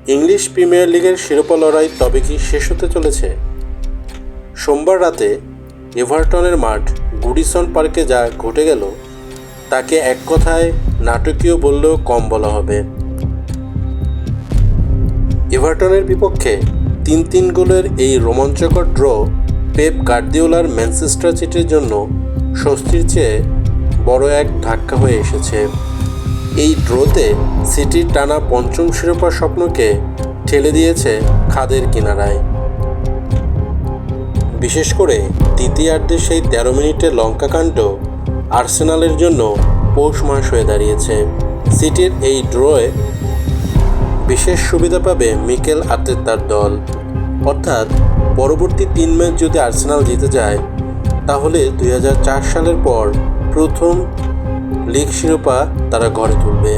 English premier লিগের শিরোপা লড়াই তবে কি শেষ হতে চলেছে? সোমবার রাতে এভারটনের মাঠ গুডিসন পার্কে যা ঘটে গেল তাকে এক কথায় নাটকীয় বললেও কম বলা হবে। এভারটনের বিপক্ষে ৩-৩ গোলের এই রোমাঞ্চকর ড্র পেপ গার্দিওলার ম্যানচেস্টার সিটির জন্য স্বস্তির চেয়ে বড় এক ধাক্কা হয়ে এসেছে। এই ড্রতে সিটির টানা পঞ্চম শিরোপার স্বপ্নকে ঠেলে দিয়েছে খাদের কিনারায়। বিশেষ করে দ্বিতীয়ার্ধে সেই ১৩ মিনিটের লঙ্কাকাণ্ড আর্সেনালের জন্য পৌষ মাস হয়ে দাঁড়িয়েছে। সিটির এই ড্রয়ে বিশেষ সুবিধা পাবে মিকেল আর্তেতার দল। অর্থাৎ পরবর্তী ৩ ম্যাচ যদি আর্সেনাল জিতে যায় তাহলে ২০০৪ সালের পর প্রথম লিগ শিরোপা তারা ঘরে তুলবে।